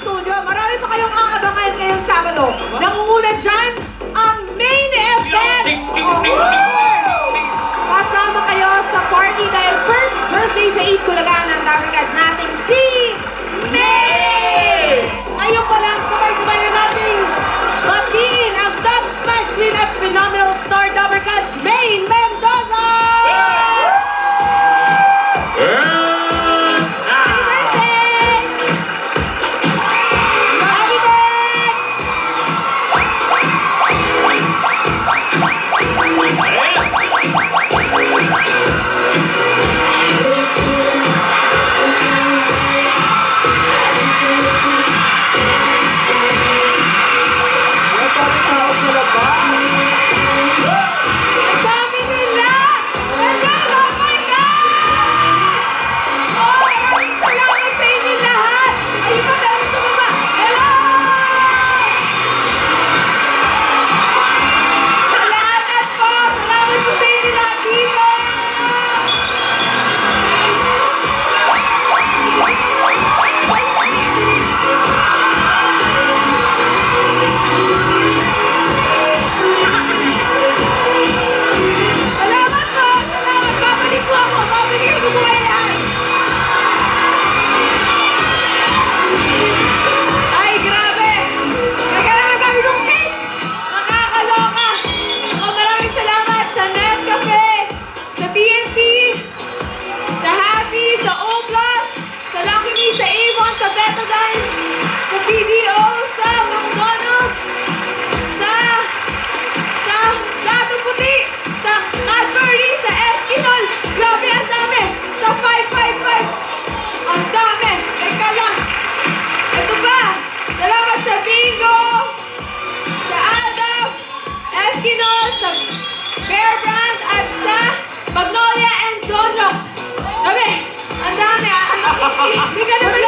studio. Marami pa kayong aabangan ngayong Sabado. Nangunguna dyan ang main event. Kasama kayo sa party dahil first birthday sa 8 Kulagaan ng Dabarkads nating si May! Ngayon pa lang, sabay-sabay na nating batiin ang top smash queen at phenomenal star Dabarkads, Maine Mendoza! sa CDO, sa McDonald's, sa Gatong Puti, sa Cadbury, sa Eskinol. Grabe, ang dami. Sa 555. Ang dami. Teka lang. Ito pa. Salamat sa Bingo, sa Adam, Eskinol, sa Bear Brand, at sa Magnolia and Zonrox. Dami. Ang dami. Hindi ka naman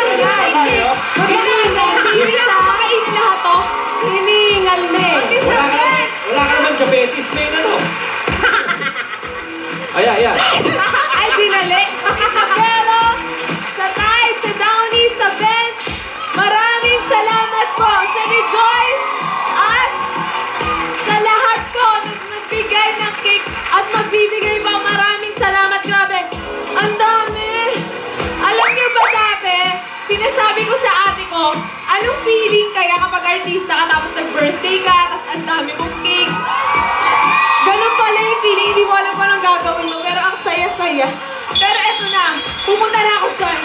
hindi na makainin lahat to. Hiningal na eh. Wala ka naman diabetes, may ano. Ayan. Ay, dinali. Sa Belo, sa Tide, sa Downey, sa Bench. Maraming salamat po sa Rejoice at sa lahat po nagbigay ng cake at magbibigay pa. Maraming salamat. Grabe. Ang dami. Alam niyo ba dati, sinasabi ko sa ate ko, anong feeling kaya kapag artista ka tapos nag-birthday ka, tapos ang dami mong cakes. Ganun pala yung feeling, hindi mo alam kung anong gagawin mo, pero ang saya-saya. Pero eto na, pupunta na ako dyan.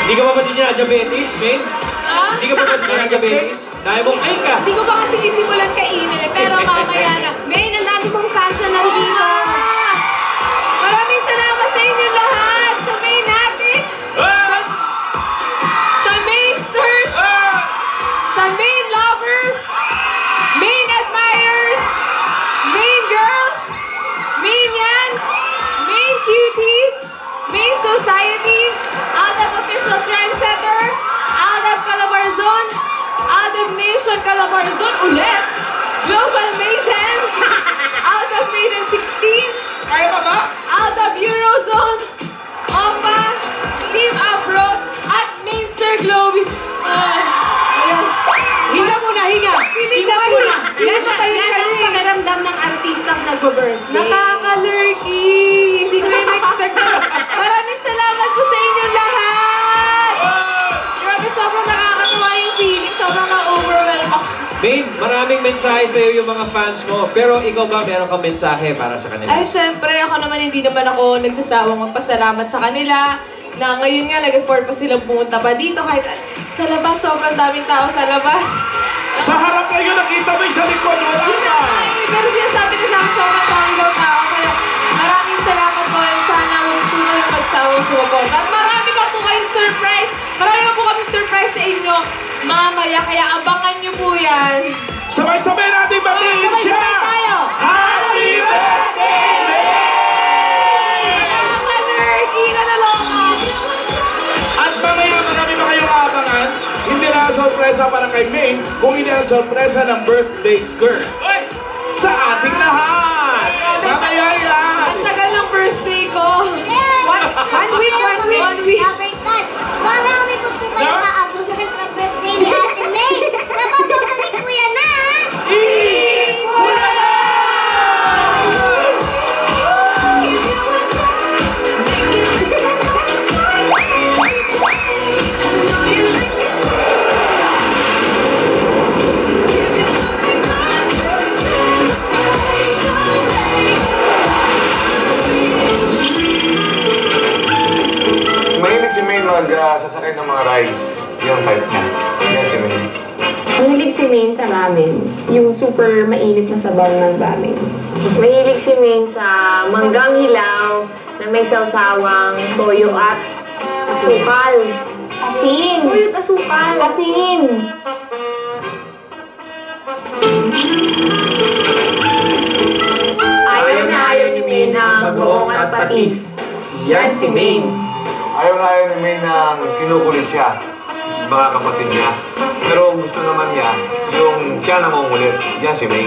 Hindi ka pa ba din niya diabetes, Maine? Ha? Hindi ka pa ba din niya diabetes? Dahil mong cake ka. Hindi ko pa kasi isimulan kainin, pero mamaya na. Maine, ang dami mong fans na nandito. Maraming salamat sa inyo lahat. Sa Maine Natics, sa Maine Sirs, sa Maine Lovers, Maine Admirers, Maine Girls, Maine Yans, Maine Cuties, Maine Society, Aldab Official Trendsetter, Aldab Calabarzon, Aldab Nation Calabarzon ulit, Global Maiden, Aldab Maiden 16, Kaya pa ba? Aldab Eurozone, OPA, Team Abroad, at Maine Sir Globis. Higa muna, higa. Higa muna. Yan ang pakiramdam ng artistang nag-birthday. Nakaka-lurky. Hindi ko yung expect na. Maraming salamat po sa inyo lahat. Grabe, sobrang nakakatuwa yung feeling. Sobrang na-overwhelm ako. Maine, maraming mensahe sa'yo yung mga fans mo. Pero ikaw ba, meron kang mensahe para sa kanila? Ay, syempre, ako naman hindi naman ako nagsasawang magpasalamat sa kanila. na ngayon nga nag-effort pa silang pumunta pa dito kahit sa labas, sobrang daming tao sa labas. Sa harap ngayon, nakita mo yung sa likod, wala Yun na pa. nga eh, pero sinasabi na sa akin, sobrang daming daw tao. Kaya maraming salamat po and sana huwag po kayong magsawang sumuporta. At marami pa po kayong surprise. Marami pa po kaming surprise sa inyo mamaya, kaya abangan nyo po yan. Sabay-sabay natin batiin siya! Sabay-sabay tayo! Happy birthday, May! Ka-nerdy na naloka! At mamaya marami pa kayong aabangan. Hindi na sorpresa para kay May, kung hindi na sorpresa ng birthday girl. Sa ating lahat! Mamaya yan! Ang tagal ng birthday ko. One week. Dabarkads, marami po po kayo aabutan sa birthday ni Ate May. Napapabalik ko yan na, ha? Mahilig si May sasakay ng mga rides. Yung type niya. Yan si May. Mahilig si Maine sa ramen. Yung super mainit na sabaw ng ramen. Mahilig si Maine sa manggang hilaw na may sawsawang toyo at asukal. Asin! Toyo at asukal. Asin! Ayaw na ayaw ni Maine ng bagoong at patis. Yan si Maine. Ayaw na ayaw ni May nang kinukulit siya. Mga kapatid niya. Pero gusto naman niya yung siya nangungulit. Yan si May.